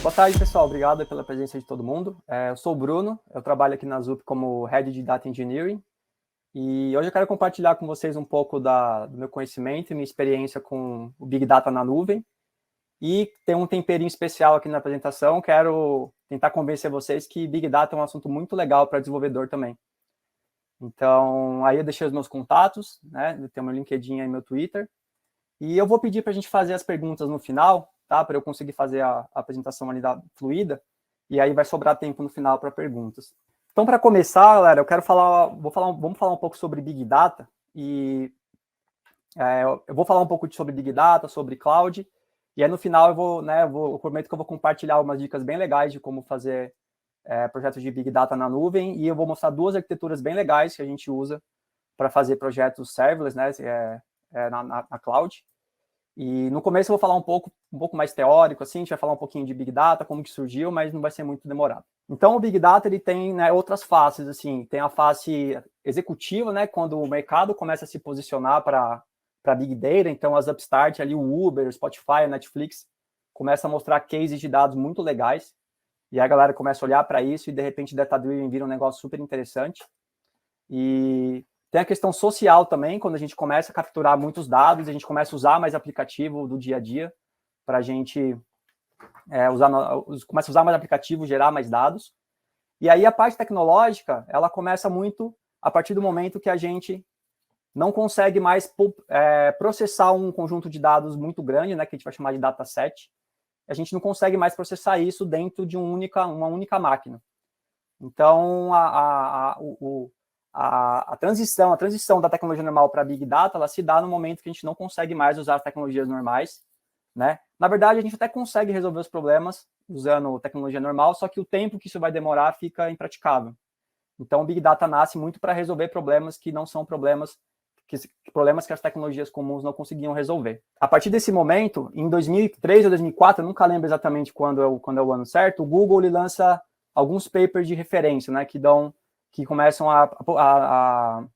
Boa tarde, pessoal. Obrigado pela presença de todo mundo. Eu sou o Bruno, eu trabalho aqui na Zup como Head de Data Engineering e hoje eu quero compartilhar com vocês um pouco do meu conhecimento e minha experiência com o Big Data na nuvem e tem um temperinho especial aqui na apresentação. Quero tentar convencer vocês que Big Data é um assunto muito legal para desenvolvedor também. Então, aí eu deixei os meus contatos, né? Eu tenho meu LinkedIn e meu Twitter. E eu vou pedir para a gente fazer as perguntas no final, tá? Para eu conseguir fazer a apresentação ali fluida. E aí vai sobrar tempo no final para perguntas. Então, para começar, galera, eu quero vamos falar um pouco sobre Big Data. E eu vou falar um pouco sobre Big Data, sobre Cloud. E aí no final eu prometo que eu vou compartilhar algumas dicas bem legais de como fazer projetos de Big Data na nuvem. E eu vou mostrar duas arquiteturas bem legais que a gente usa para fazer projetos serverless, né? Na cloud. E no começo eu vou falar um pouco mais teórico, assim, a gente vai falar um pouquinho de Big Data, como que surgiu, mas não vai ser muito demorado. Então, o Big Data, ele tem, né, outras faces, assim, tem a face executiva, né, quando o mercado começa a se posicionar para Big Data, então as upstart ali, o Uber, o Spotify, a Netflix, começa a mostrar cases de dados muito legais, e a galera começa a olhar para isso, e de repente data-driven vira um negócio super interessante. E tem a questão social também, quando a gente começa a capturar muitos dados, a gente começa a usar mais aplicativo do dia a dia para a gente começa a usar mais aplicativo, gerar mais dados. E aí a parte tecnológica, ela começa muito a partir do momento que a gente não consegue mais processar um conjunto de dados muito grande, né, que a gente vai chamar de dataset. A gente não consegue mais processar isso dentro de uma única máquina. Então, a transição da tecnologia normal para Big Data, ela se dá no momento que a gente não consegue mais usar as tecnologias normais, né? Na verdade, a gente até consegue resolver os problemas usando tecnologia normal, só que o tempo que isso vai demorar fica impraticável. Então, o Big Data nasce muito para resolver problemas que não são problemas que as tecnologias comuns não conseguiam resolver. A partir desse momento, em 2003 ou 2004, eu nunca lembro exatamente quando é o ano certo, o Google ele lança alguns papers de referência, né, que começam a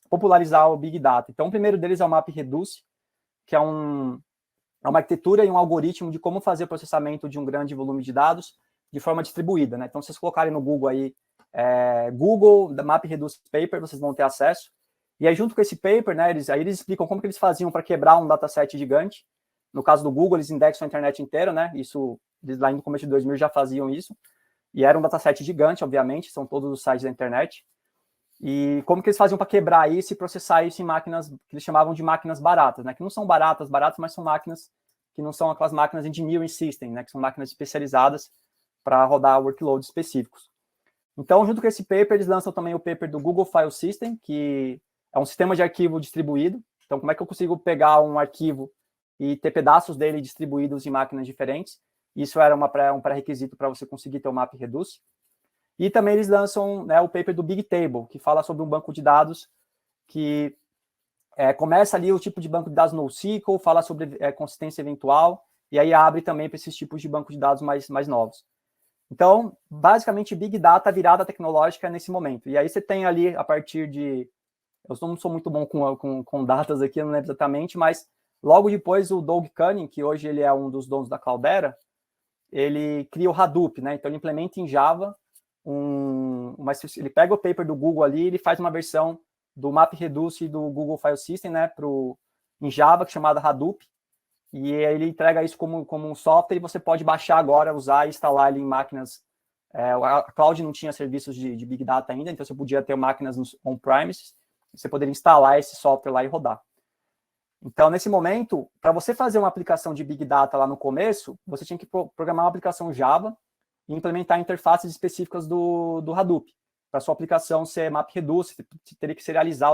popularizar o Big Data. Então, o primeiro deles é o MapReduce, que é uma arquitetura e um algoritmo de como fazer o processamento de um grande volume de dados de forma distribuída, né? Então, se vocês colocarem no Google aí, Google MapReduce Paper, vocês vão ter acesso. E aí, junto com esse paper, né, eles explicam como que eles faziam para quebrar um dataset gigante. No caso do Google, eles indexam a internet inteira, né? Isso, lá no começo de 2000 já faziam isso. E era um dataset gigante, obviamente, são todos os sites da internet. E como que eles faziam para quebrar isso e processar isso em máquinas que eles chamavam de máquinas baratas, né? Que não são baratas, mas são máquinas que não são aquelas máquinas engineering system, né? Que são máquinas especializadas para rodar workloads específicos. Então, junto com esse paper, eles lançam também o paper do Google File System, que é um sistema de arquivo distribuído. Então, como é que eu consigo pegar um arquivo e ter pedaços dele distribuídos em máquinas diferentes? Isso era um pré-requisito para você conseguir ter o MapReduce. E também eles lançam, né, o paper do Bigtable, que fala sobre um banco de dados que começa ali o tipo de banco de dados NoSQL, fala sobre consistência eventual, e aí abre também para esses tipos de banco de dados mais novos. Então, basicamente, Big Data virada tecnológica nesse momento. E aí você tem ali, a partir de... Eu não sou muito bom com datas aqui, eu não lembro exatamente, mas logo depois o Doug Cunningham, que hoje ele é um dos donos da Cloudera, ele cria o Hadoop, né? Então ele implementa em Java ele pega o paper do Google ali, ele faz uma versão do MapReduce e do Google File System, né, em Java, chamada Hadoop, e ele entrega isso como um software e você pode baixar agora, usar e instalar ele em máquinas. A Cloud não tinha serviços de Big Data ainda, então você podia ter máquinas on-premises, você poderia instalar esse software lá e rodar. Então, nesse momento, para você fazer uma aplicação de Big Data lá no começo, você tinha que programar uma aplicação Java e implementar interfaces específicas do Hadoop. Para sua aplicação ser MapReduce, você teria que serializar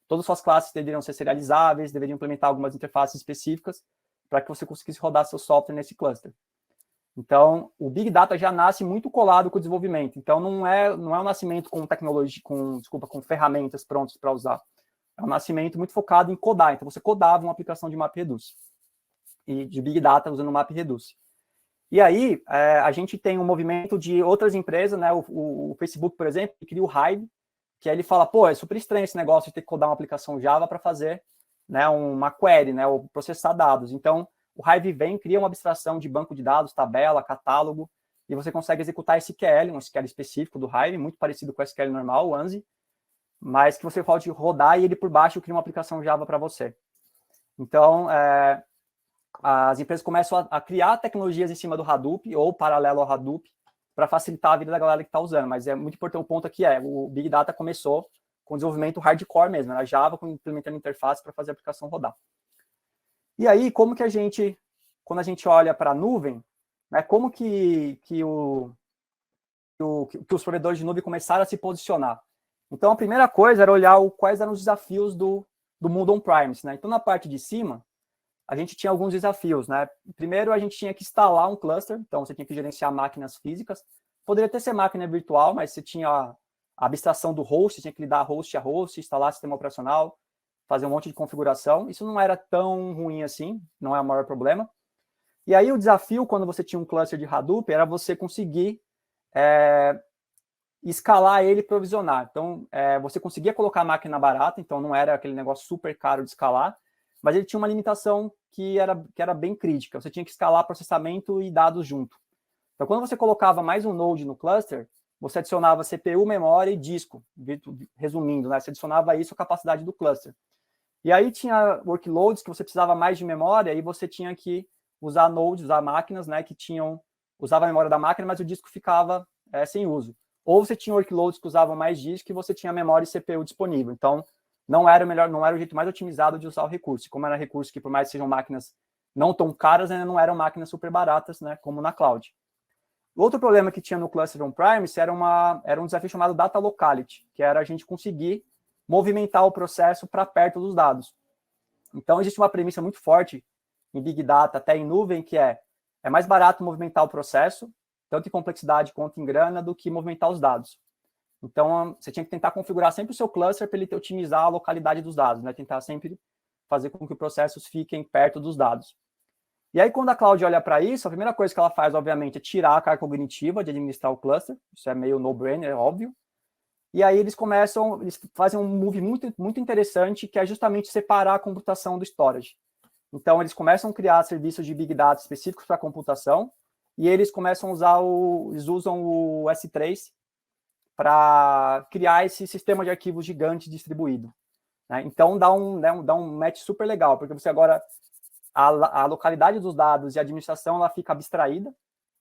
todas as suas classes deveriam ser serializáveis, deveriam implementar algumas interfaces específicas para que você conseguisse rodar seu software nesse cluster. Então, o Big Data já nasce muito colado com o desenvolvimento. Então, não é um nascimento com tecnologia, com ferramentas prontas para usar. É um nascimento muito focado em codar. Então, você codava uma aplicação de MapReduce e de Big Data usando o MapReduce. E aí, a gente tem um movimento de outras empresas, né? O Facebook, por exemplo, cria o Hive, que aí ele fala, pô, é super estranho esse negócio de ter que codar uma aplicação Java para fazer, né, uma query, né, ou processar dados. Então, o Hive vem, cria uma abstração de banco de dados, tabela, catálogo, e você consegue executar SQL, um SQL específico do Hive, muito parecido com o SQL normal, o ANSI, mas que você pode rodar e ele por baixo cria uma aplicação Java para você. Então, as empresas começam a criar tecnologias em cima do Hadoop ou paralelo ao Hadoop para facilitar a vida da galera que está usando. Mas é muito importante, o ponto aqui o Big Data começou com desenvolvimento hardcore mesmo, era Java implementando interface para fazer a aplicação rodar. E aí, como que quando a gente olha para a nuvem, né, como que os provedores de nuvem começaram a se posicionar? Então, a primeira coisa era olhar quais eram os desafios do mundo on-premise, né? Então, na parte de cima, a gente tinha alguns desafios, né? Primeiro, a gente tinha que instalar um cluster, então você tinha que gerenciar máquinas físicas. Poderia até ser máquina virtual, mas você tinha a abstração do host, você tinha que lidar host a host, instalar sistema operacional, fazer um monte de configuração. Isso não era tão ruim assim, não é o maior problema. E aí o desafio, quando você tinha um cluster de Hadoop, era você conseguir escalar ele e provisionar. Então, você conseguia colocar a máquina barata, então não era aquele negócio super caro de escalar, mas ele tinha uma limitação que era bem crítica. Você tinha que escalar processamento e dados junto. Então, quando você colocava mais um node no cluster, você adicionava CPU, memória e disco, resumindo, né? Você adicionava isso à capacidade do cluster. E aí tinha workloads que você precisava mais de memória e você tinha que usar nodes, usar máquinas, né, que usava a memória da máquina, mas o disco ficava sem uso. Ou você tinha workloads que usavam mais disco e você tinha memória e CPU disponível. Então, não era o jeito mais otimizado de usar o recurso. Como era recurso que, por mais que sejam máquinas não tão caras, ainda não eram máquinas super baratas, né, como na cloud. Outro problema que tinha no cluster on-premise era um desafio chamado data locality, que era a gente conseguir movimentar o processo para perto dos dados. Então, existe uma premissa muito forte em Big Data, até em nuvem, que é mais barato movimentar o processo, tanto em complexidade quanto em grana, do que movimentar os dados. Então, você tinha que tentar configurar sempre o seu cluster para ele otimizar a localidade dos dados, né? Tentar sempre fazer com que os processos fiquem perto dos dados. E aí, quando a cloud olha para isso, a primeira coisa que ela faz, obviamente, é tirar a carga cognitiva de administrar o cluster. Isso é meio no-brainer, é óbvio. E aí eles fazem um move muito, muito interessante, que é justamente separar a computação do storage. Então, eles começam a criar serviços de Big Data específicos para computação, e eles começam a usam o S3 para criar esse sistema de arquivos gigante distribuído. Né? Então, dá um match super legal, porque você agora, a localidade dos dados e a administração, ela fica abstraída,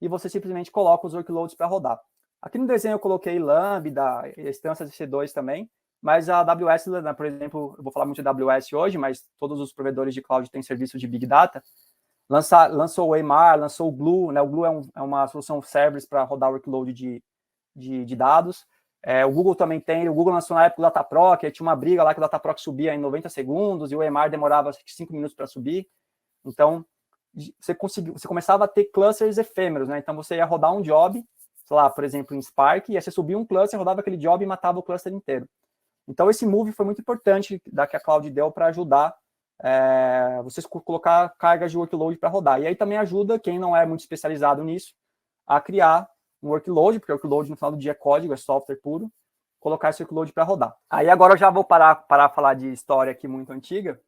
e você simplesmente coloca os workloads para rodar. Aqui no desenho eu coloquei Lambda, instâncias de C2 também, mas a AWS, né, por exemplo, eu vou falar muito da AWS hoje, mas todos os provedores de cloud têm serviço de Big Data, lançou o EMR, lançou o Glue, né? O Glue é uma solução serverless para rodar workload de dados. O Google também tem, o Google lançou na época o Dataproc, tinha uma briga lá que o Dataproc subia em 90 segundos e o EMR demorava 5 minutos para subir. Então, você começava a ter clusters efêmeros, né? Então, você ia rodar um job, sei lá, por exemplo, em Spark, e aí você subia um cluster, rodava aquele job e matava o cluster inteiro. Então, esse move foi muito importante que a Cloud deu para ajudar vocês colocar cargas de workload para rodar. E aí também ajuda quem não é muito especializado nisso a criar um workload, porque o workload no final do dia é código, é software puro, colocar esse workload para rodar. Aí agora eu já vou parar falar de história aqui muito antiga,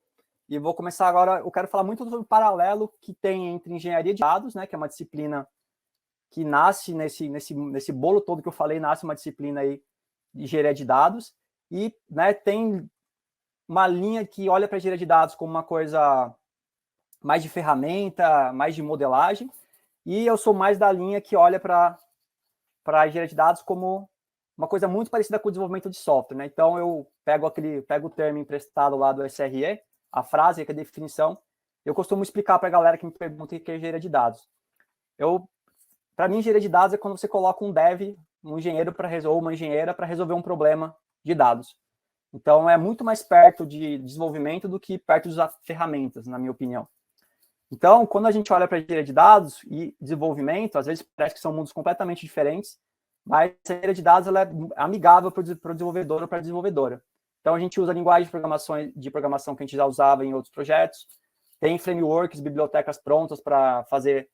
e vou começar agora, eu quero falar muito sobre o paralelo que tem entre engenharia de dados, né, que é uma disciplina que nasce nesse bolo todo que eu falei, nasce uma disciplina aí de engenharia de dados, e né, tem uma linha que olha para a engenharia de dados como uma coisa mais de ferramenta, mais de modelagem, e eu sou mais da linha que olha para a engenharia de dados como uma coisa muito parecida com o desenvolvimento de software. Né? Então, eu pego o termo emprestado lá do SRE, a frase, que é a definição, eu costumo explicar para a galera que me pergunta o que é engenharia de dados. Para mim, engenharia de dados é quando você coloca um dev, um engenheiro ou uma engenheira para resolver um problema de dados. Então, é muito mais perto de desenvolvimento do que perto das ferramentas, na minha opinião. Então, quando a gente olha para a engenharia de dados e desenvolvimento, às vezes parece que são mundos completamente diferentes, mas a engenharia de dados ela é amigável para o desenvolvedor ou para a desenvolvedora. Então, a gente usa a linguagem de programação que a gente já usava em outros projetos, tem frameworks, bibliotecas prontas para fazer,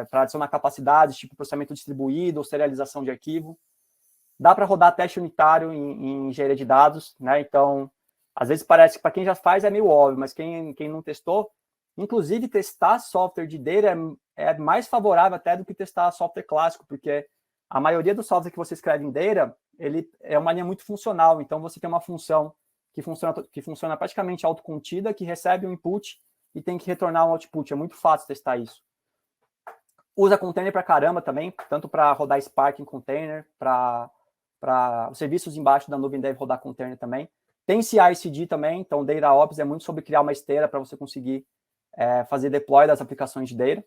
para adicionar capacidades, tipo processamento distribuído ou serialização de arquivo. Dá para rodar teste unitário em engenharia de dados, né? Então, às vezes parece que para quem já faz é meio óbvio, mas quem não testou, Inclusive, testar software de data é mais favorável até do que testar software clássico, porque a maioria dos softwares que você escreve em data, ele é uma linha muito funcional. Então, você tem uma função que funciona praticamente autocontida, que recebe um input e tem que retornar um output. É muito fácil testar isso. Usa container para caramba também, tanto para rodar Spark em container, para os serviços embaixo da nuvem deve rodar container também. Tem CI/CD também, então DataOps é muito sobre criar uma esteira para você conseguir fazer deploy das aplicações de data.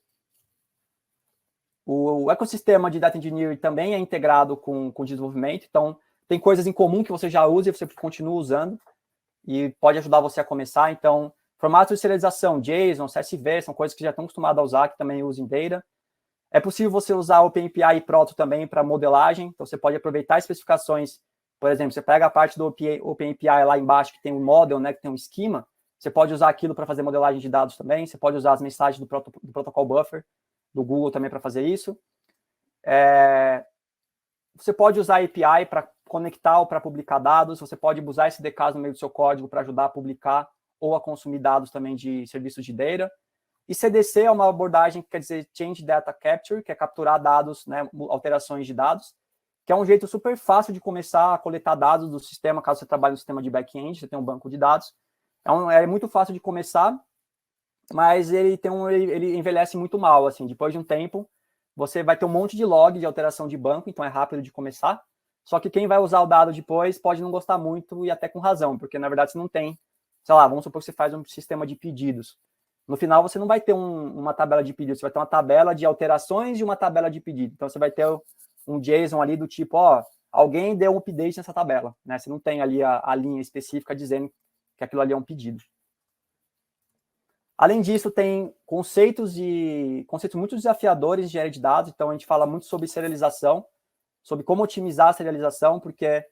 O ecossistema de Data Engineering também é integrado com o desenvolvimento, então tem coisas em comum que você já usa e você continua usando, e pode ajudar você a começar. Então, formatos de serialização, JSON, CSV, são coisas que já estão acostumados a usar, que também usam em data. É possível você usar OpenAPI e Proto também para modelagem, então você pode aproveitar especificações, por exemplo, você pega a parte do OpenAPI lá embaixo, que tem um model, né, que tem um esquema, você pode usar aquilo para fazer modelagem de dados também, você pode usar as mensagens do Protocol Buffer, do Google também para fazer isso. Você pode usar API para conectar ou para publicar dados, você pode usar SDKs no meio do seu código para ajudar a publicar ou a consumir dados também de serviços de data. E CDC é uma abordagem que quer dizer Change Data Capture, que é capturar dados, né, alterações de dados, que é um jeito super fácil de começar a coletar dados do sistema, caso você trabalhe no sistema de back-end, você tem um banco de dados. É muito fácil de começar, mas ele envelhece muito mal, assim, depois de um tempo, você vai ter um monte de log de alteração de banco, então é rápido de começar, só que quem vai usar o dado depois pode não gostar muito e até com razão, porque na verdade você não tem, sei lá, vamos supor que você faz um sistema de pedidos. No final você não vai ter uma tabela de pedidos, você vai ter uma tabela de alterações e uma tabela de pedido. Então você vai ter um JSON ali do tipo, alguém deu um update nessa tabela, né? Você não tem ali a linha específica dizendo que aquilo ali é um pedido. Além disso, tem conceitos muito desafiadores de engenharia de dados, então a gente fala muito sobre serialização, sobre como otimizar a serialização, porque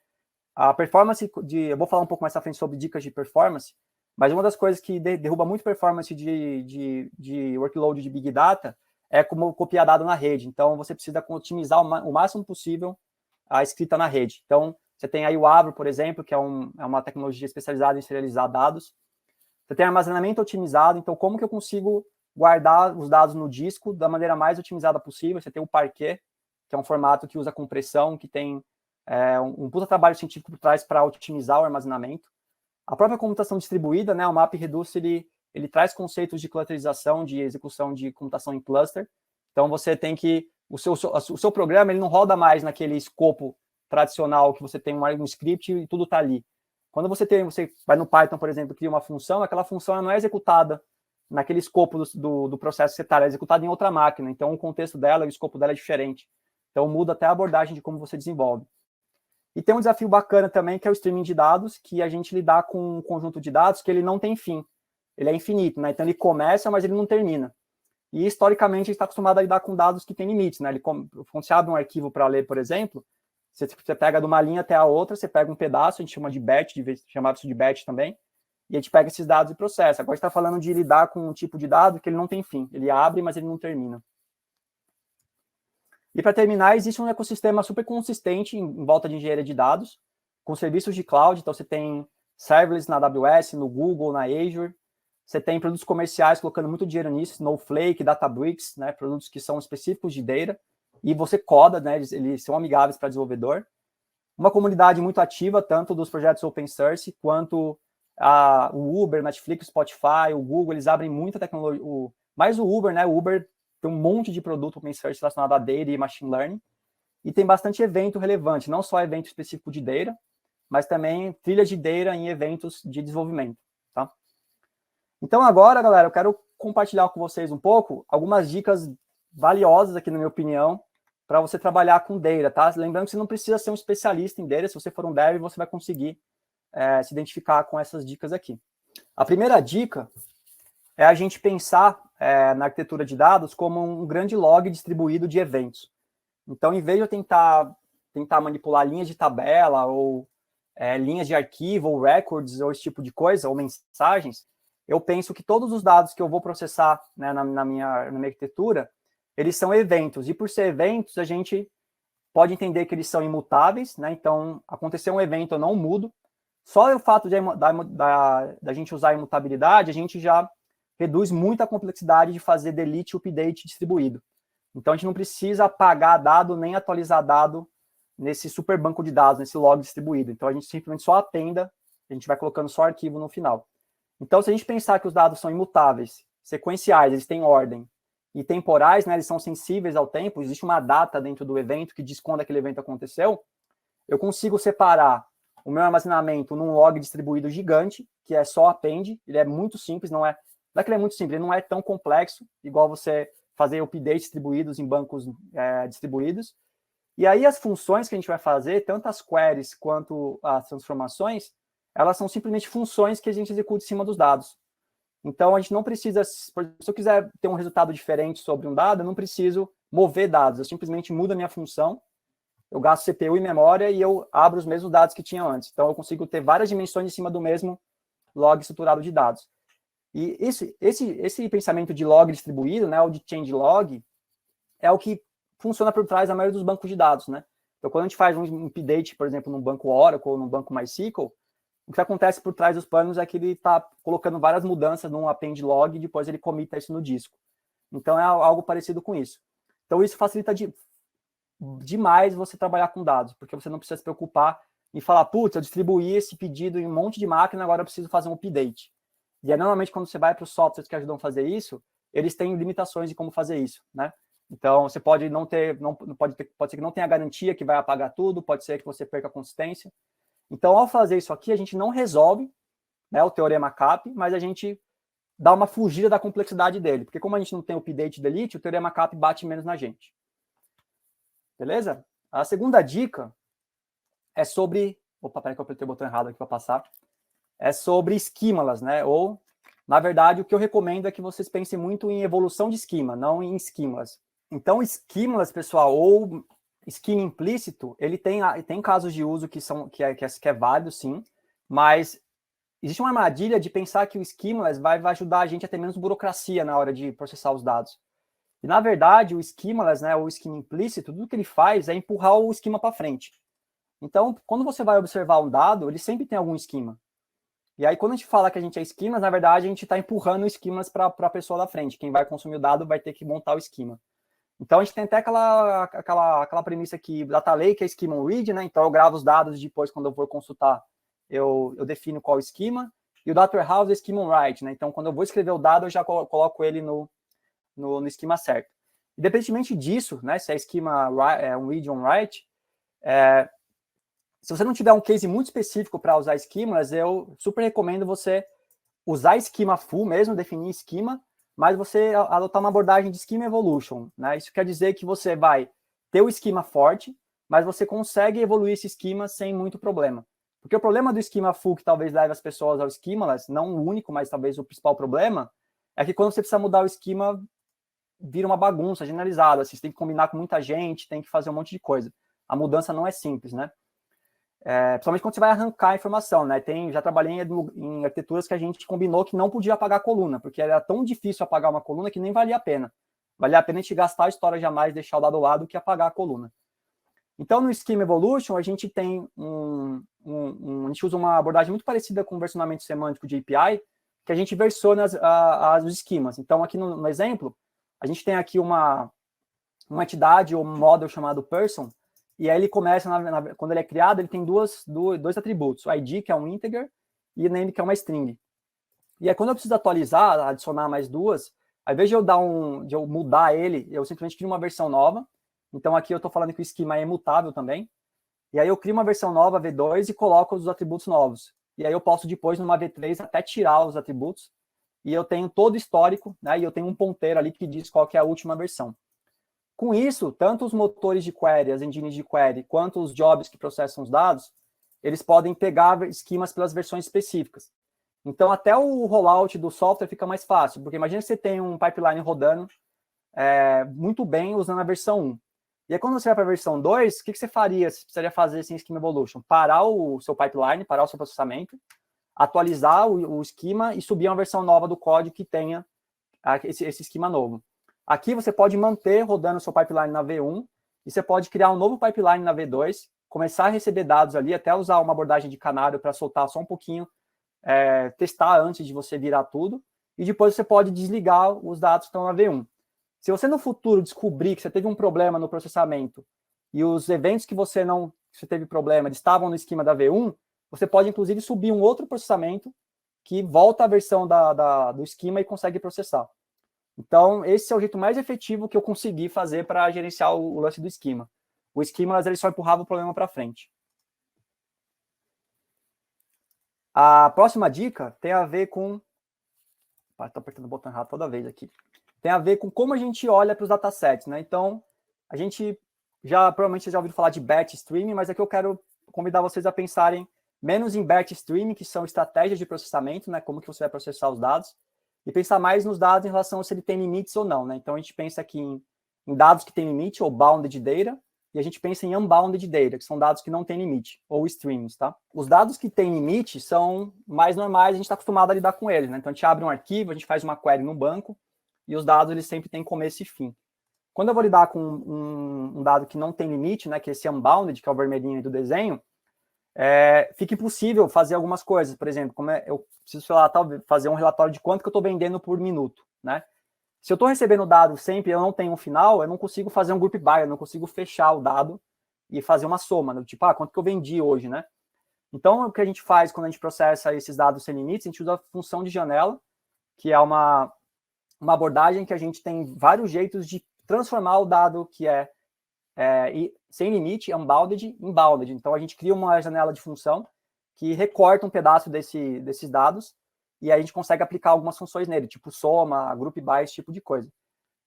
a performance eu vou falar um pouco mais à frente sobre dicas de performance, mas uma das coisas que derruba muito performance de workload de Big Data é como copiar dado na rede. Então, você precisa otimizar o máximo possível a escrita na rede. Então, você tem aí o Avro, por exemplo, que é uma tecnologia especializada em serializar dados. Você tem armazenamento otimizado, então como que eu consigo guardar os dados no disco da maneira mais otimizada possível? Você tem o Parquet, que é um formato que usa compressão, que tem um puta trabalho científico por trás para otimizar o armazenamento. A própria computação distribuída, né, o MapReduce, ele traz conceitos de clusterização, de execução de computação em cluster. Então, você tem que... O seu programa ele não roda mais naquele escopo tradicional que você tem um script e tudo está ali. Quando você vai no Python, por exemplo, cria uma função, aquela função não é executada naquele escopo do processo que você está, ela é executada em outra máquina. Então, o contexto dela, o escopo dela é diferente. Então, muda até a abordagem de como você desenvolve. E tem um desafio bacana também, que é o streaming de dados, que a gente lidar com um conjunto de dados que ele não tem fim. Ele é infinito, né? Então, ele começa, mas ele não termina. E, historicamente, a gente está acostumado a lidar com dados que têm limites, né? Quando você abre um arquivo para ler, por exemplo, você pega de uma linha até a outra, você pega um pedaço, a gente chama de batch, chamava isso de batch também, e a gente pega esses dados e processa. Agora a gente está falando de lidar com um tipo de dado que ele não tem fim. Ele abre, mas ele não termina. E para terminar, existe um ecossistema super consistente em volta de engenharia de dados, com serviços de cloud. Então você tem serverless na AWS, no Google, na Azure. Você tem produtos comerciais colocando muito dinheiro nisso, Snowflake, Databricks, né, produtos que são específicos de data. E você coda, né, eles são amigáveis para desenvolvedor. Uma comunidade muito ativa, tanto dos projetos open source, quanto o Uber, Netflix, Spotify, o Google, eles abrem muita tecnologia. Mais o Uber, né, o Uber tem um monte de produto open source relacionado a data e machine learning, e tem bastante evento relevante, não só evento específico de data, mas também trilhas de data em eventos de desenvolvimento, tá? Então agora, galera, eu quero compartilhar com vocês um pouco algumas dicas valiosas aqui, na minha opinião, para você trabalhar com data, tá? Lembrando que você não precisa ser um especialista em data, se você for um dev, você vai conseguir se identificar com essas dicas aqui. A primeira dica é a gente pensar na arquitetura de dados como um grande log distribuído de eventos. Então, em vez de eu tentar manipular linhas de tabela, ou linhas de arquivo, ou records, ou esse tipo de coisa, ou mensagens, eu penso que todos os dados que eu vou processar, né, na minha arquitetura, eles são eventos, e por ser eventos, a gente pode entender que eles são imutáveis, né? Então, aconteceu um evento, eu não mudo. Só o fato da gente usar a imutabilidade, a gente já reduz muito a complexidade de fazer delete e update distribuído. Então, a gente não precisa apagar dado nem atualizar dado nesse super banco de dados, nesse log distribuído. Então, a gente simplesmente só appenda, a gente vai colocando só arquivo no final. Então, se a gente pensar que os dados são imutáveis, sequenciais, eles têm ordem, e temporais, né, eles são sensíveis ao tempo, existe uma data dentro do evento que diz quando aquele evento aconteceu, eu consigo separar o meu armazenamento num log distribuído gigante, que é só append, ele é muito simples, não é que ele é muito simples, ele não é tão complexo, igual você fazer updates distribuídos em bancos distribuídos. E aí as funções que a gente vai fazer, tanto as queries quanto as transformações, elas são simplesmente funções que a gente executa em cima dos dados. Então, a gente não precisa, se eu quiser ter um resultado diferente sobre um dado, eu não preciso mover dados, eu simplesmente mudo a minha função, eu gasto CPU e memória e eu abro os mesmos dados que tinha antes. Então, eu consigo ter várias dimensões em cima do mesmo log estruturado de dados. E esse pensamento de log distribuído, né, ou de change log, é o que funciona por trás da maioria dos bancos de dados, né? Então, quando a gente faz um update, por exemplo, num banco Oracle ou num banco MySQL, o que acontece por trás dos panos é que ele está colocando várias mudanças num append log e depois ele comita isso no disco. Então, é algo parecido com isso. Então, isso facilita demais você trabalhar com dados, porque você não precisa se preocupar em falar, putz, eu distribuí esse pedido em um monte de máquina, agora eu preciso fazer um update. E aí, normalmente, quando você vai para os softwares que ajudam a fazer isso, eles têm limitações de como fazer isso, né? Então, você pode não ter, pode ser que não tenha garantia que vai apagar tudo, pode ser que você perca a consistência. Então, ao fazer isso aqui, a gente não resolve, né, o teorema CAP, mas a gente dá uma fugida da complexidade dele, porque como a gente não tem update e delete, o teorema CAP bate menos na gente. Beleza? A segunda dica é sobre... Opa, peraí que eu apertei o botão errado aqui para passar. É sobre esquímalas, né? Ou, na verdade, o que eu recomendo é que vocês pensem muito em evolução de esquema, não em esquímalas. Então, esquímalas, pessoal, ou esquema implícito, ele tem casos de uso que é válido, sim, mas existe uma armadilha de pensar que o schemaless vai ajudar a gente a ter menos burocracia na hora de processar os dados. E, na verdade, o schemaless, né, o esquema implícito, tudo que ele faz é empurrar o esquema para frente. Então, quando você vai observar um dado, ele sempre tem algum esquema. E aí, quando a gente fala que a gente é esquemas, na verdade, a gente está empurrando o esquemas para a pessoa da frente. Quem vai consumir o dado vai ter que montar o esquema. Então, a gente tem até aquela premissa que data lake é schema on read, né? Então, eu gravo os dados e depois, quando eu for consultar, eu defino qual esquema. E o data warehouse é schema on write, né? Então, quando eu vou escrever o dado, eu já coloco ele no esquema certo. Independentemente disso, né? Se é esquema on read ou on write, se você não tiver um case muito específico para usar esquemas, eu super recomendo você usar esquema full mesmo, definir esquema, mas você adotar uma abordagem de schema evolution, né? Isso quer dizer que você vai ter o esquema forte, mas você consegue evoluir esse esquema sem muito problema. Porque o problema do esquema full que talvez leve as pessoas ao schemaless, não o único, mas talvez o principal problema, é que quando você precisa mudar o esquema, vira uma bagunça generalizada. Assim, você tem que combinar com muita gente, tem que fazer um monte de coisa. A mudança não é simples, né? Principalmente quando você vai arrancar a informação, né? Já trabalhei em arquiteturas que a gente combinou que não podia apagar a coluna, porque era tão difícil apagar uma coluna que nem valia a pena. Valia a pena a gente gastar a história jamais, deixar o dado ao lado, que apagar a coluna. Então, no Schema Evolution, a gente tem a gente usa uma abordagem muito parecida com o versionamento semântico de API, que a gente versiona os esquemas. Então, aqui no exemplo, a gente tem aqui uma entidade ou um model chamado person, e aí ele começa, quando ele é criado, ele tem dois atributos, o ID, que é um integer, e o name, que é uma string. E aí, quando eu preciso atualizar, adicionar mais duas, ao invés de eu mudar ele, eu simplesmente crio uma versão nova. Então, aqui eu estou falando que o esquema é imutável também. E aí eu crio uma versão nova, V2, e coloco os atributos novos. E aí eu posso depois, numa V3, até tirar os atributos. E eu tenho todo o histórico, né? E eu tenho um ponteiro ali que diz qual que é a última versão. Com isso, tanto os motores de query, as engines de query, quanto os jobs que processam os dados, eles podem pegar esquemas pelas versões específicas. Então, até o rollout do software fica mais fácil, porque imagina que você tem um pipeline rodando muito bem usando a versão 1. E aí, quando você vai para a versão 2, o que você faria? Você precisaria fazer sem Schema Evolution? Parar o seu pipeline, parar o seu processamento, atualizar o esquema e subir uma versão nova do código que tenha esse esquema novo. Aqui você pode manter rodando o seu pipeline na V1 e você pode criar um novo pipeline na V2, começar a receber dados ali, até usar uma abordagem de canário para soltar só um pouquinho, testar antes de você virar tudo. e depois você pode desligar os dados que estão na V1. Se você no futuro descobrir que você teve um problema no processamento e os eventos que você teve problema, eles estavam no esquema da V1, você pode inclusive subir um outro processamento que volta a versão do esquema e consegue processar. Então, esse é o jeito mais efetivo que eu consegui fazer para gerenciar o lance do esquema. O esquema, ele só empurrava o problema para frente. A próxima dica tem a ver com... Estou apertando o botão errado toda vez aqui. Tem a ver com como a gente olha para os datasets, né? Então, a gente provavelmente vocês já ouviram falar de batch streaming, mas aqui eu quero convidar vocês a pensarem menos em batch streaming, que são estratégias de processamento, né? Como que você vai processar os dados, e pensar mais nos dados em relação a se ele tem limites ou não, né? Então, a gente pensa aqui em dados que têm limite, ou bounded data, e a gente pensa em unbounded data, que são dados que não têm limite, ou streams, tá? Os dados que têm limite são mais normais, a gente está acostumado a lidar com eles, né? Então, a gente abre um arquivo, a gente faz uma query no banco, e os dados, eles sempre têm começo e fim. Quando eu vou lidar com um dado que não tem limite, né, que é esse unbounded, que é o vermelhinho aí do desenho, fica impossível fazer algumas coisas. Por exemplo, eu preciso, sei lá, fazer um relatório de quanto que eu estou vendendo por minuto, né? Se eu estou recebendo dado sempre e eu não tenho um final, eu não consigo fazer um group by, eu não consigo fechar o dado e fazer uma soma, né? Tipo, quanto que eu vendi hoje, né? Então, o que a gente faz quando a gente processa esses dados sem limites, a gente usa a função de janela, que é uma abordagem que a gente tem vários jeitos de transformar o dado que é sem limite, unbounded, em bounded. Então, a gente cria uma janela de função que recorta um pedaço desses dados e aí a gente consegue aplicar algumas funções nele, tipo soma, group by, esse tipo de coisa.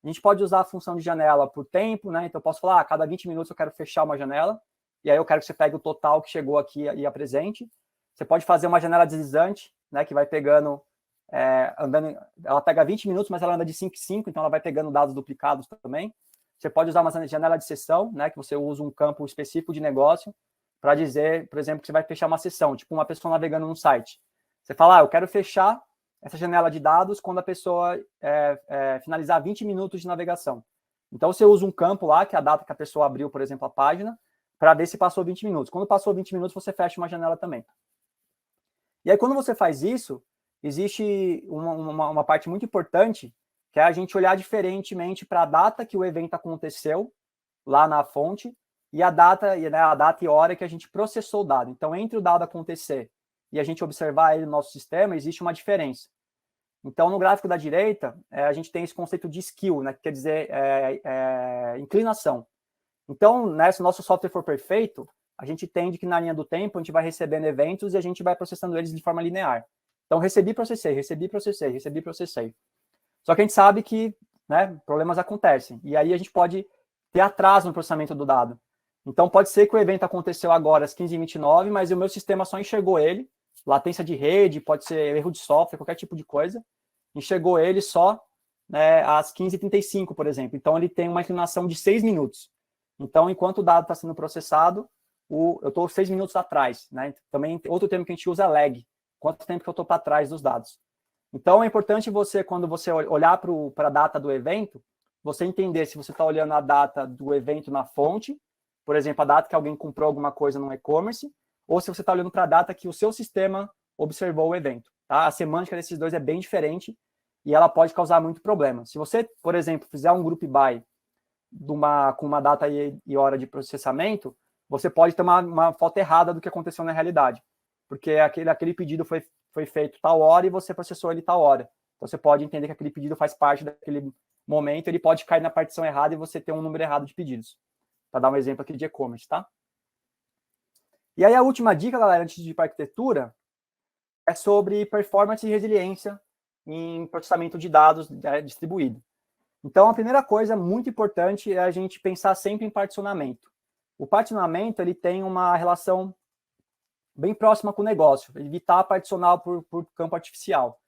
A gente pode usar a função de janela por tempo, né? Então, eu posso falar, a cada 20 minutos eu quero fechar uma janela, e aí eu quero que você pegue o total que chegou aqui e apresente. Você pode fazer uma janela deslizante, né? Que vai pegando, andando, ela pega 20 minutos, mas ela anda de 5 em 5, então ela vai pegando dados duplicados também. Você pode usar uma janela de sessão, né? Que você usa um campo específico de negócio para dizer, por exemplo, que você vai fechar uma sessão, tipo uma pessoa navegando num site. Você fala, eu quero fechar essa janela de dados quando a pessoa finalizar 20 minutos de navegação. Então, você usa um campo lá, que é a data que a pessoa abriu, por exemplo, a página, para ver se passou 20 minutos. Quando passou 20 minutos, você fecha uma janela também. E aí, quando você faz isso, existe uma parte muito importante, que é a gente olhar diferentemente para a data que o evento aconteceu, lá na fonte, e a data e hora que a gente processou o dado. Então, entre o dado acontecer e a gente observar ele no nosso sistema, existe uma diferença. Então, no gráfico da direita, a gente tem esse conceito de skew, né, que quer dizer inclinação. Então, né, se o nosso software for perfeito, a gente entende que na linha do tempo a gente vai recebendo eventos e a gente vai processando eles de forma linear. Então, recebi, processei, recebi, processei, recebi, processei. Só que a gente sabe que, né, problemas acontecem. E aí a gente pode ter atraso no processamento do dado. Então, pode ser que o evento aconteceu agora às 15h29, mas o meu sistema só enxergou ele. Latência de rede, pode ser erro de software, qualquer tipo de coisa. Enxergou ele só, né, às 15h35, por exemplo. Então, ele tem uma inclinação de 6 minutos. Então, enquanto o dado está sendo processado, eu estou 6 minutos atrás. Né? Também, outro termo que a gente usa é lag. Quanto tempo que eu estou para trás dos dados. Então, é importante você, quando você olhar para a data do evento, você entender se você está olhando a data do evento na fonte, por exemplo, a data que alguém comprou alguma coisa no e-commerce, ou se você está olhando para a data que o seu sistema observou o evento. Tá? A semântica desses dois é bem diferente e ela pode causar muito problema. Se você, por exemplo, fizer um group by com uma data e hora de processamento, você pode ter uma foto errada do que aconteceu na realidade, porque aquele pedido foi feito tal hora e você processou ele tal hora. Então, você pode entender que aquele pedido faz parte daquele momento, ele pode cair na partição errada e você ter um número errado de pedidos. Para dar um exemplo aqui de e-commerce, tá? E aí, a última dica, galera, antes de ir para a arquitetura, é sobre performance e resiliência em processamento de dados distribuído. Então, a primeira coisa muito importante é a gente pensar sempre em particionamento. O particionamento, ele tem uma relação bem próxima com o negócio, evitar particionar por campo artificial.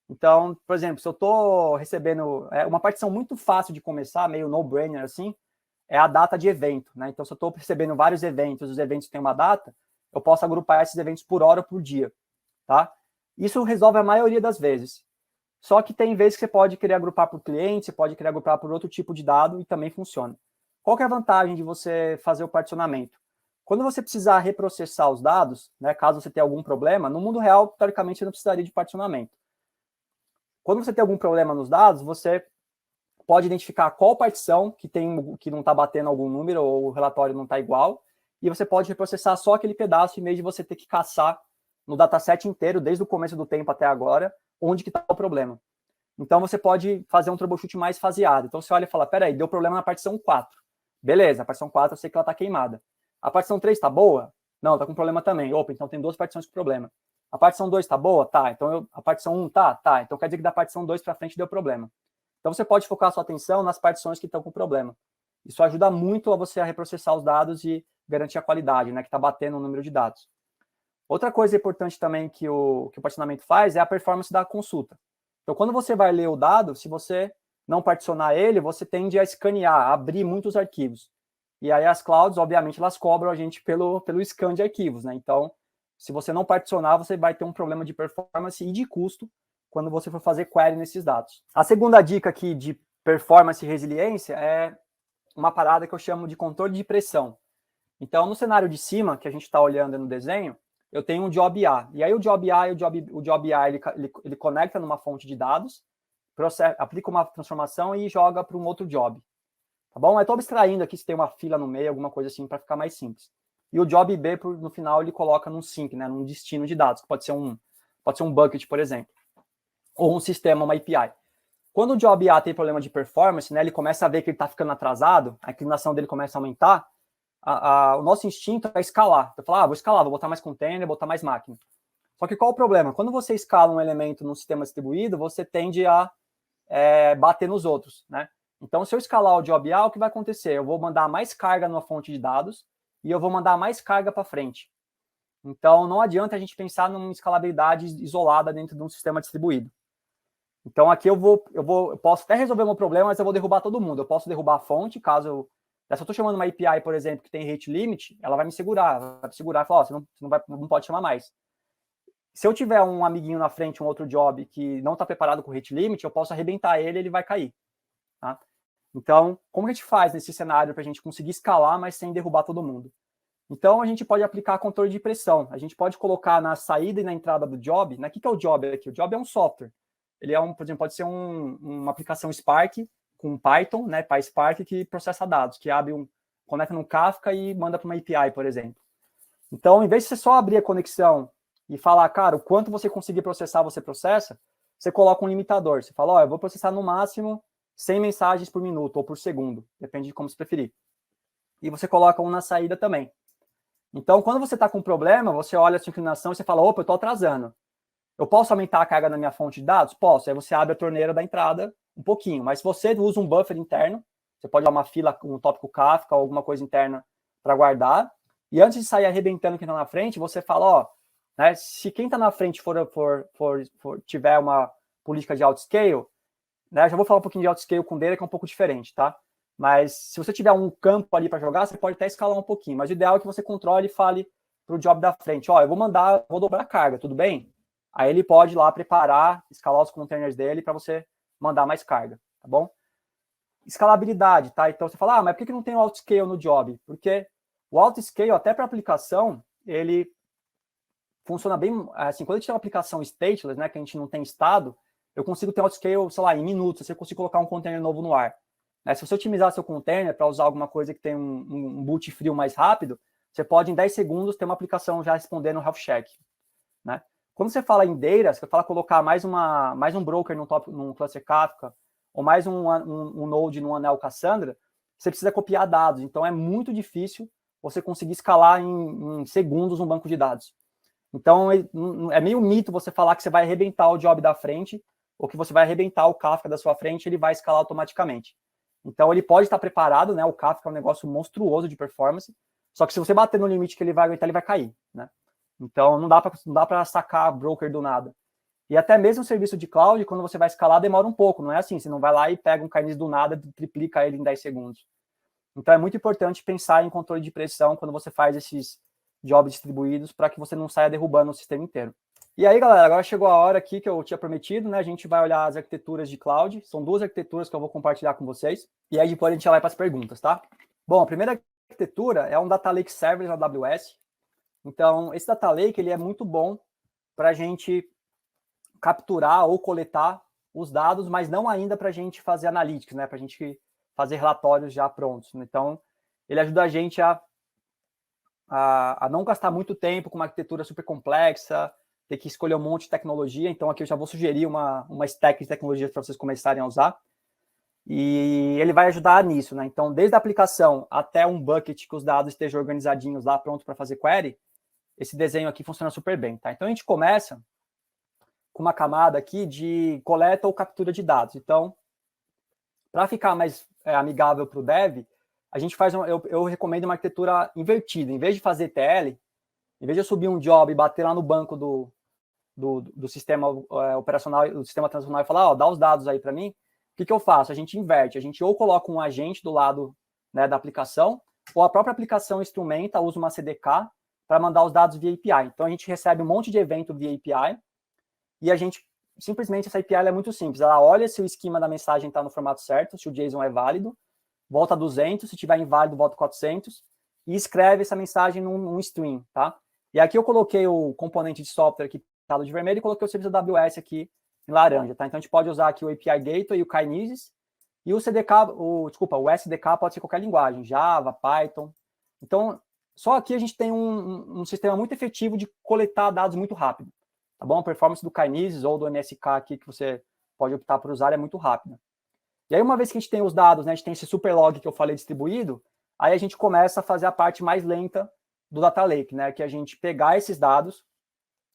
Então, por exemplo, se eu estou recebendo uma partição muito fácil de começar, meio no-brainer assim, é a data de evento, né? Então, se eu estou recebendo vários eventos, os eventos têm uma data, eu posso agrupar esses eventos por hora ou por dia, tá? Isso resolve a maioria das vezes. Só que tem vezes que você pode querer agrupar por cliente, você pode querer agrupar por outro tipo de dado e também funciona. Qual que é a vantagem de você fazer o particionamento? Quando você precisar reprocessar os dados, né, caso você tenha algum problema, no mundo real, teoricamente, você não precisaria de particionamento. quando você tem algum problema nos dados, você pode identificar qual partição que não está batendo algum número ou o relatório não está igual, e você pode reprocessar só aquele pedaço em vez de você ter que caçar no dataset inteiro, desde o começo do tempo até agora, onde que está o problema. Então, você pode fazer um troubleshoot mais faseado. Então, você olha e fala, peraí, deu problema na partição 4. Beleza, a partição 4 eu sei que ela está queimada. A partição 3 está boa? Não, está com problema também. Opa, então tem 2 partições com problema. A partição 2 está boa? Tá. Então, a partição 1 tá? Tá. Então, quer dizer que da partição 2 para frente deu problema. Então, você pode focar a sua atenção nas partições que estão com problema. Isso ajuda muito a você a reprocessar os dados e garantir a qualidade, né, que está batendo o número de dados. Outra coisa importante também que o particionamento faz é a performance da consulta. Então, quando você vai ler o dado, se você não particionar ele, você tende a escanear, a abrir muitos arquivos. E aí as clouds, obviamente, elas cobram a gente pelo scan de arquivos, né? Então, se você não particionar, você vai ter um problema de performance e de custo quando você for fazer query nesses dados. A segunda dica aqui de performance e resiliência é uma parada que eu chamo de controle de pressão. Então, no cenário de cima, que a gente está olhando no desenho, eu tenho um job A. E aí o job A, ele conecta numa fonte de dados, aplica uma transformação e joga para um outro job. Tá bom? Eu estou abstraindo aqui se tem uma fila no meio, alguma coisa assim, para ficar mais simples. E o job B, no final, ele coloca num sync, né, num destino de dados, que pode ser um bucket, por exemplo, ou um sistema, uma API. Quando o job A tem problema de performance, né, ele começa a ver que ele está ficando atrasado, a inclinação dele começa a aumentar, o nosso instinto é escalar. Então, falar, vou escalar, vou botar mais container, botar mais máquina. Só que qual o problema? Quando você escala um elemento num sistema distribuído, você tende a bater nos outros, né? Então, se eu escalar o job A, o que vai acontecer? Eu vou mandar mais carga numa fonte de dados e eu vou mandar mais carga para frente. Então, não adianta a gente pensar numa escalabilidade isolada dentro de um sistema distribuído. Então, aqui eu posso até resolver o meu problema, mas eu vou derrubar todo mundo. Eu posso derrubar a fonte, caso eu... Se eu estou chamando uma API, por exemplo, que tem rate limit, ela vai me segurar e falar, você não pode chamar mais. Se eu tiver um amiguinho na frente, um outro job que não está preparado com rate limit, eu posso arrebentar ele e ele vai cair. Tá? Então, como a gente faz nesse cenário para a gente conseguir escalar, mas sem derrubar todo mundo? Então, a gente pode aplicar controle de pressão. A gente pode colocar na saída e na entrada do job, né? O que é o job aqui? O job é um software. Ele é por exemplo, pode ser uma aplicação Spark com Python, né, PySpark, que processa dados, que conecta no Kafka e manda para uma API, por exemplo. Então, em vez de você só abrir a conexão e falar, cara, o quanto você conseguir processar, você processa, você coloca um limitador. Você fala, eu vou processar no máximo 100 mensagens por minuto ou por segundo, depende de como você preferir. E você coloca um na saída também. Então, quando você está com um problema, você olha a sua inclinação e você fala, opa, eu estou atrasando. Eu posso aumentar a carga na minha fonte de dados? Posso. Aí você abre a torneira da entrada um pouquinho. Mas se você usa um buffer interno, você pode dar uma fila, um tópico Kafka ou alguma coisa interna para guardar. E antes de sair arrebentando quem está na frente, você fala, né, se quem está na frente tiver uma política de outscale, né, já vou falar um pouquinho de outscale com dele, que é um pouco diferente, tá? Mas se você tiver um campo ali para jogar, você pode até escalar um pouquinho. Mas o ideal é que você controle e fale para o job da frente, eu vou dobrar a carga, tudo bem? Aí ele pode ir lá preparar, escalar os containers dele para você mandar mais carga, tá bom? Escalabilidade, tá? Então você fala, mas por que não tem o outscale no job? Porque o outscale, até para aplicação, ele funciona bem, assim, quando a gente tem uma aplicação stateless, né, que a gente não tem estado, eu consigo ter outscale, sei lá, em minutos, você consegue colocar um container novo no ar. Se você otimizar seu container para usar alguma coisa que tem um boot frio mais rápido, você pode, em 10 segundos, ter uma aplicação já respondendo health check, né? Quando você fala em data, você fala colocar mais um broker num cluster Kafka, ou mais um node num anel Cassandra, você precisa copiar dados. Então, é muito difícil você conseguir escalar em segundos um banco de dados. Então, é meio mito você falar que você vai arrebentar o job da frente, ou que você vai arrebentar o Kafka da sua frente e ele vai escalar automaticamente. Então, ele pode estar preparado, né? O Kafka é um negócio monstruoso de performance, só que se você bater no limite que ele vai aguentar, ele vai cair, né? Então, não dá para sacar broker do nada. E até mesmo o serviço de cloud, quando você vai escalar, demora um pouco. Não é assim, você não vai lá e pega um Kubernetes do nada e triplica ele em 10 segundos. Então, é muito importante pensar em controle de pressão quando você faz esses jobs distribuídos para que você não saia derrubando o sistema inteiro. E aí, galera, agora chegou a hora aqui que eu tinha prometido, né? A gente vai olhar as arquiteturas de cloud. São 2 arquiteturas que eu vou compartilhar com vocês. E aí, depois a gente vai para as perguntas, tá? Bom, a primeira arquitetura é um Data Lake Server na AWS. Então, esse Data Lake ele é muito bom para a gente capturar ou coletar os dados, mas não ainda para a gente fazer analytics, né? Para a gente fazer relatórios já prontos. Então, ele ajuda a gente a não gastar muito tempo com uma arquitetura super complexa, ter que escolher um monte de tecnologia. Então, aqui eu já vou sugerir uma stack de tecnologias para vocês começarem a usar. E ele vai ajudar nisso, né? Então, desde a aplicação até um bucket que os dados estejam organizadinhos lá, pronto para fazer query, esse desenho aqui funciona super bem, tá? Então, a gente começa com uma camada aqui de coleta ou captura de dados. Então, para ficar mais amigável para o dev, a gente faz, eu recomendo uma arquitetura invertida. Em vez de fazer TL, em vez de eu subir um job e bater lá no banco do sistema operacional, do sistema transacional e falar, ó, dá os dados aí para mim, o que eu faço? A gente inverte, a gente ou coloca um agente do lado, né, da aplicação, ou a própria aplicação instrumenta, usa uma CDK para mandar os dados via API. Então, a gente recebe um monte de evento via API, e a gente, simplesmente, essa API é muito simples. Ela olha se o esquema da mensagem está no formato certo, se o JSON é válido, volta 200, se tiver inválido, volta 400, e escreve essa mensagem num string, tá? E aqui eu coloquei o componente de software aqui pintado de vermelho e coloquei o serviço AWS aqui em laranja, tá? Então, a gente pode usar aqui o API Gateway e o Kinesis, e o o SDK pode ser qualquer linguagem, Java, Python. Então, só aqui a gente tem um sistema muito efetivo de coletar dados muito rápido, tá bom? A performance do Kinesis ou do MSK aqui que você pode optar por usar é muito rápida. E aí, uma vez que a gente tem os dados, né, a gente tem esse super log que eu falei distribuído, aí a gente começa a fazer a parte mais lenta do Data Lake, né, que é a gente pegar esses dados,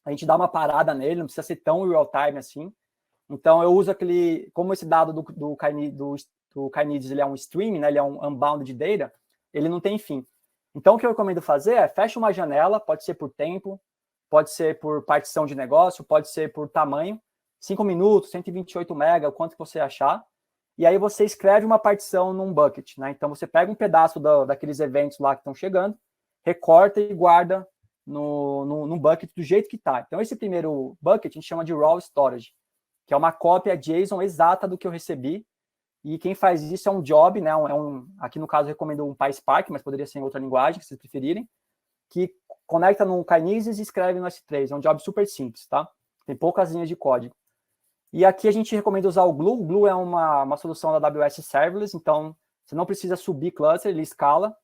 a gente dá uma parada nele, não precisa ser tão real-time assim. Então, eu uso aquele, como esse dado do Kinesis, ele é um stream, né, ele é um unbounded data, ele não tem fim. Então, o que eu recomendo fazer é, fecha uma janela, pode ser por tempo, pode ser por partição de negócio, pode ser por tamanho, 5 minutos, 128 mega, o quanto que você achar, e aí você escreve uma partição num bucket, né? Então, você pega um pedaço daqueles eventos lá que estão chegando, recorta e guarda num bucket do jeito que está. Então, esse primeiro bucket a gente chama de raw storage, que é uma cópia JSON exata do que eu recebi, e quem faz isso é um job, né? Aqui no caso eu recomendo um PySpark, mas poderia ser em outra linguagem, se vocês preferirem, que conecta no Kinesis e escreve no S3. É um job super simples, tá? Tem poucas linhas de código. E aqui a gente recomenda usar o Glue. O Glue é uma solução da AWS Serverless, então você não precisa subir cluster, ele escala.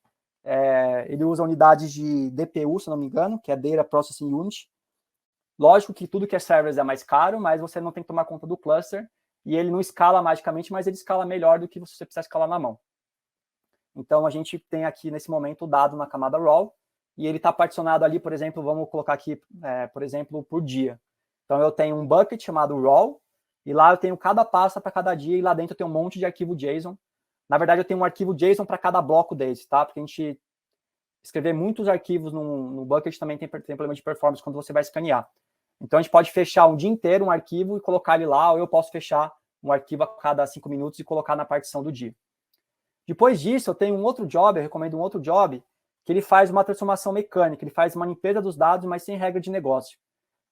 Ele usa unidades de DPU, se não me engano, que é Data Processing Unit. Lógico que tudo que é serverless é mais caro, mas você não tem que tomar conta do cluster, e ele não escala magicamente, mas ele escala melhor do que você precisa escalar na mão. Então, a gente tem aqui, nesse momento, o dado na camada raw, e ele está particionado ali, por exemplo, vamos colocar aqui, por exemplo, por dia. Então, eu tenho um bucket chamado raw, e lá eu tenho cada pasta para cada dia, e lá dentro eu tenho um monte de arquivo JSON. Na verdade, eu tenho um arquivo JSON para cada bloco desse, tá? Porque a gente escrever muitos arquivos no bucket também tem problema de performance quando você vai escanear. Então, a gente pode fechar um dia inteiro um arquivo e colocar ele lá, ou eu posso fechar um arquivo a cada 5 minutos e colocar na partição do dia. Depois disso, eu tenho um outro job, eu recomendo um outro job, que ele faz uma transformação mecânica, ele faz uma limpeza dos dados, mas sem regra de negócio.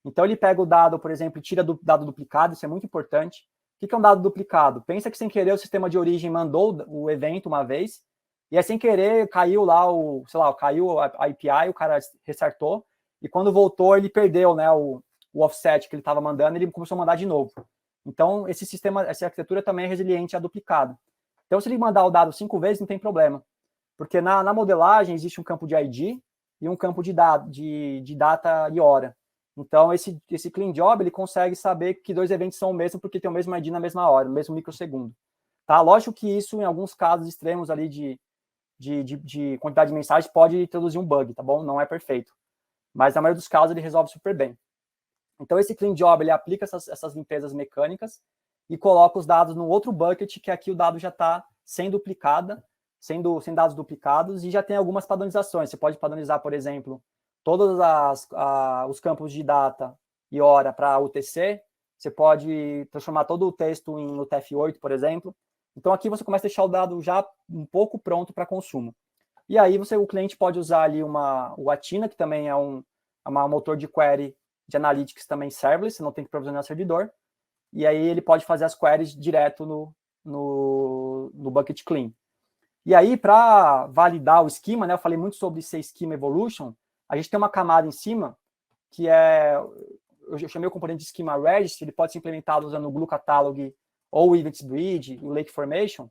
Então, ele pega o dado, por exemplo, e tira do dado duplicado, isso é muito importante. O que é um dado duplicado? Pensa que, sem querer, o sistema de origem mandou o evento uma vez, e aí, sem querer, caiu lá caiu a API, o cara restartou, e quando voltou, ele perdeu, né, o offset que ele estava mandando, ele começou a mandar de novo. Então, esse sistema, essa arquitetura também é resiliente a duplicado. Então, se ele mandar o dado 5 vezes, não tem problema. Porque na modelagem existe um campo de ID e um campo de data e hora. Então, esse clean job, ele consegue saber que 2 eventos são o mesmo porque tem o mesmo ID na mesma hora, no mesmo microsegundo. Tá? Lógico que isso, em alguns casos extremos ali de quantidade de mensagens, pode introduzir um bug, tá bom? Não é perfeito. Mas, na maioria dos casos, ele resolve super bem. Então, esse clean job, ele aplica essas limpezas mecânicas e coloca os dados no outro bucket, que aqui o dado já está sem duplicada, sem dados duplicados, e já tem algumas padronizações. Você pode padronizar, por exemplo, todos os campos de data e hora para UTC, você pode transformar todo o texto em UTF-8, por exemplo. Então, aqui você começa a deixar o dado já um pouco pronto para consumo. E aí, o cliente pode usar ali o Athena, que também é um motor de query de analytics também serverless, você não tem que provisionar servidor, e aí ele pode fazer as queries direto no bucket clean. E aí, para validar o esquema, né, eu falei muito sobre ser schema evolution, a gente tem uma camada em cima, que é eu chamei o componente de schema registry, ele pode ser implementado usando o glue catalog ou o events bridge, o lake formation.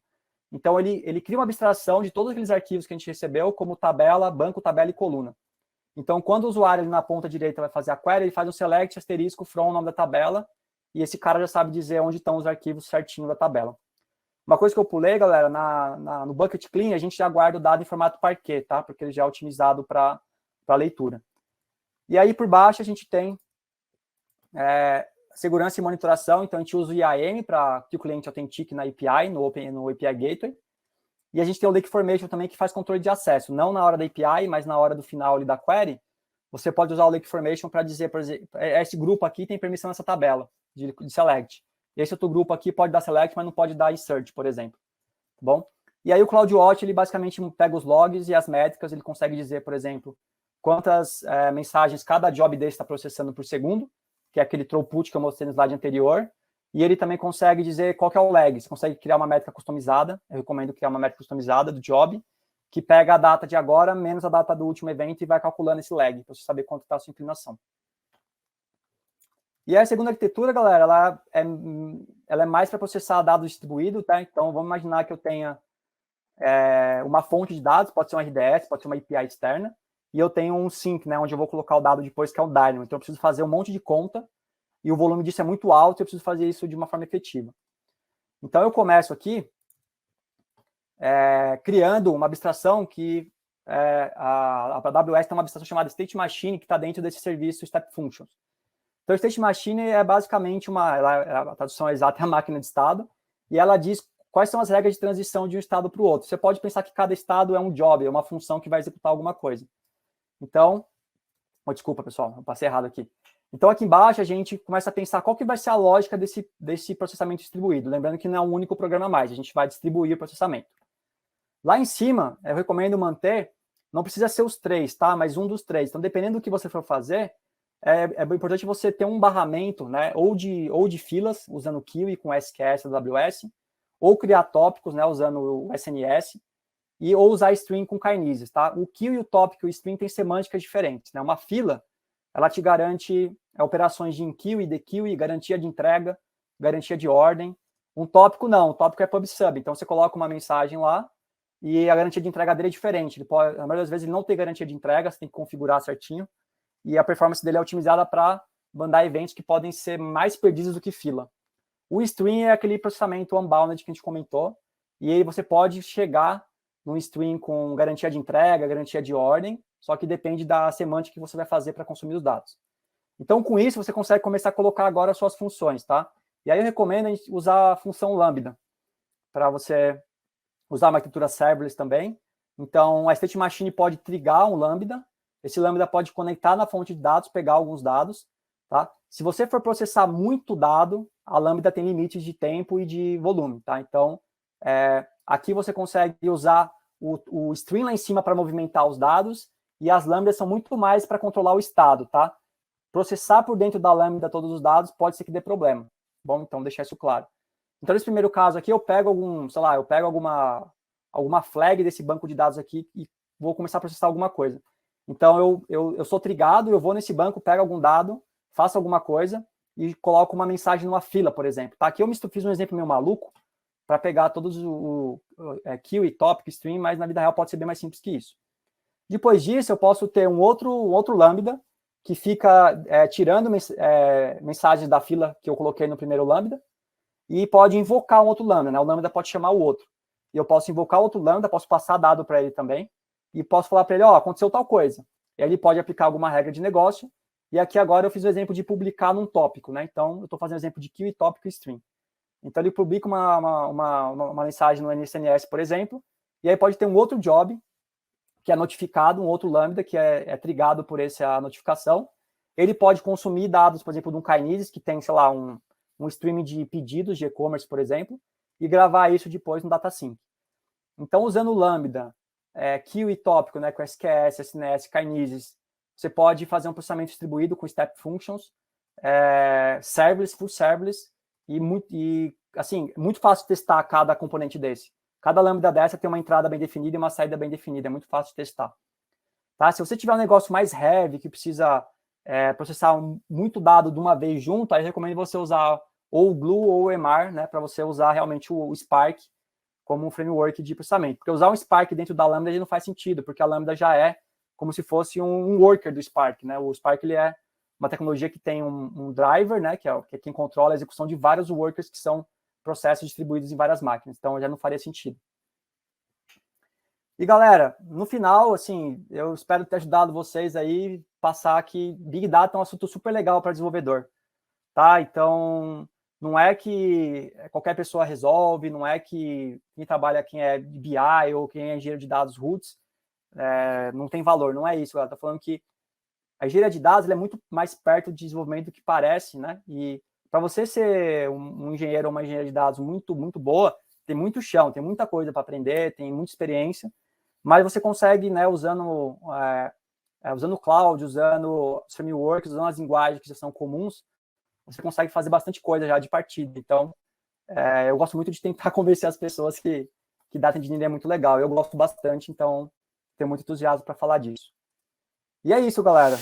Então, ele cria uma abstração de todos aqueles arquivos que a gente recebeu, como tabela, banco, tabela e coluna. Então, quando o usuário ali na ponta direita vai fazer a query, ele faz um select asterisco from o nome da tabela, e esse cara já sabe dizer onde estão os arquivos certinho da tabela. Uma coisa que eu pulei, galera, no Bucket Clean, a gente já guarda o dado em formato Parquet, tá? Porque ele já é otimizado para leitura. E aí, por baixo, a gente tem segurança e monitoração. Então, a gente usa o IAM para que o cliente autentique na API, no API Gateway. E a gente tem o Lake Formation também, que faz controle de acesso. Não na hora da API, mas na hora do final ali da query. Você pode usar o Lake Formation para dizer, por exemplo, esse grupo aqui tem permissão nessa tabela de select. Esse outro grupo aqui pode dar select, mas não pode dar insert, por exemplo. Tá bom? E aí o CloudWatch, ele basicamente pega os logs e as métricas, ele consegue dizer, por exemplo, quantas mensagens cada job desse está processando por segundo, que é aquele throughput que eu mostrei no slide anterior, e ele também consegue dizer qual que é o lag. Você consegue criar uma métrica customizada, eu recomendo criar uma métrica customizada do job, que pega a data de agora menos a data do último evento e vai calculando esse lag, para você saber quanto está a sua inclinação. E a segunda arquitetura, galera, ela é mais para processar dados distribuídos, tá? Então, vamos imaginar que eu tenha uma fonte de dados, pode ser um RDS, pode ser uma API externa, e eu tenho um sink, né, onde eu vou colocar o dado depois, que é o Dynamo. Então, eu preciso fazer um monte de conta, e o volume disso é muito alto, e eu preciso fazer isso de uma forma efetiva. Então, eu começo aqui criando uma abstração que a AWS tem uma abstração chamada State Machine, que está dentro desse serviço Step Functions. Então, o State Machine é basicamente a tradução exata é a máquina de estado, e ela diz quais são as regras de transição de um estado para o outro. Você pode pensar que cada estado é um job, é uma função que vai executar alguma coisa. Então, desculpa, pessoal, eu passei errado aqui. Então, aqui embaixo, a gente começa a pensar qual que vai ser a lógica desse processamento distribuído. Lembrando que não é um único programa mais, a gente vai distribuir o processamento. Lá em cima, eu recomendo manter, não precisa ser os 3, tá? Mas um dos 3. Então, dependendo do que você for fazer, é importante você ter um barramento, né? Ou de filas, usando o Kiwi com SQS da AWS, ou criar tópicos, né? Usando o SNS, ou usar string com Kinesis, tá? O Kiwi, o tópico e o string têm semânticas diferentes, né? Uma fila, ela te garante operações de in-Kiwi, de-Kiwi, garantia de entrega, garantia de ordem. Um tópico não, o tópico é pub-sub, então você coloca uma mensagem lá, e a garantia de entrega dele é diferente. A maioria das vezes ele não tem garantia de entrega, você tem que configurar certinho, e a performance dele é otimizada para mandar eventos que podem ser mais perdidos do que fila. O stream é aquele processamento unbounded que a gente comentou, e aí você pode chegar num stream com garantia de entrega, garantia de ordem, só que depende da semântica que você vai fazer para consumir os dados. Então, com isso, você consegue começar a colocar agora as suas funções, tá? E aí eu recomendo a gente usar a função Lambda, para você usar uma arquitetura serverless também. Então, a State Machine pode trigar um Lambda, esse Lambda pode conectar na fonte de dados, pegar alguns dados, tá? Se você for processar muito dado, a Lambda tem limites de tempo e de volume, tá? Então, aqui você consegue usar o stream lá em cima para movimentar os dados, e as Lambdas são muito mais para controlar o estado, tá? Processar por dentro da Lambda todos os dados pode ser que dê problema. Bom, então deixar isso claro. Então, nesse primeiro caso aqui, eu pego alguma flag desse banco de dados aqui e vou começar a processar alguma coisa. Então, eu sou trigado, eu vou nesse banco, pego algum dado, faço alguma coisa e coloco uma mensagem numa fila, por exemplo. Tá? Aqui eu fiz um exemplo meio maluco para pegar todos o Kiwi, Topic, Stream, mas na vida real pode ser bem mais simples que isso. Depois disso, eu posso ter um outro Lambda que fica tirando mensagens da fila que eu coloquei no primeiro Lambda e pode invocar um outro Lambda, né? O Lambda pode chamar o outro. E eu posso invocar outro Lambda, posso passar dado para ele também, e posso falar para ele, aconteceu tal coisa. E aí ele pode aplicar alguma regra de negócio, e aqui agora eu fiz o exemplo de publicar num tópico, né? Então, eu estou fazendo o exemplo de Kiwi, tópico e string. Então, ele publica uma mensagem no SNS, por exemplo, e aí pode ter um outro job, que é notificado, um outro Lambda, que é trigado por essa notificação. Ele pode consumir dados, por exemplo, de um Kinesis, que tem, sei lá, um stream de pedidos de e-commerce, por exemplo, e gravar isso depois no DataSync. Então, usando o Lambda, Kiwi tópico, né, com SQS, SNS, Kinesis, você pode fazer um processamento distribuído com Step Functions, serverless, full serverless, e assim, muito fácil testar cada componente desse. Cada Lambda dessa tem uma entrada bem definida e uma saída bem definida, é muito fácil de testar. Tá? Se você tiver um negócio mais heavy, que precisa processar muito dado de uma vez junto, aí eu recomendo você usar ou o Glue ou o Emar, né, para você usar realmente o Spark como um framework de processamento. Porque usar um Spark dentro da Lambda ele não faz sentido, porque a Lambda já é como se fosse um worker do Spark, né? O Spark ele é uma tecnologia que tem um driver, né, que é quem controla a execução de vários workers que são processos distribuídos em várias máquinas. Então já não faria sentido. E galera, no final, assim, eu espero ter ajudado vocês aí passar que Big Data é um assunto super legal para desenvolvedor, tá? Então, não é que qualquer pessoa resolve, não é que quem é BI ou quem é engenheiro de dados roots não tem valor, não é isso, galera. Tá falando que a engenharia de dados é muito mais perto de desenvolvimento do que parece, né? E para você ser um engenheiro ou uma engenheira de dados muito, muito boa, tem muito chão, tem muita coisa para aprender, tem muita experiência, mas você consegue, né, usando o cloud, usando os frameworks, usando as linguagens que já são comuns, você consegue fazer bastante coisa já de partida. Então, eu gosto muito de tentar convencer as pessoas que Data Engineering é muito legal. Eu gosto bastante, então tenho muito entusiasmo para falar disso. E é isso, galera.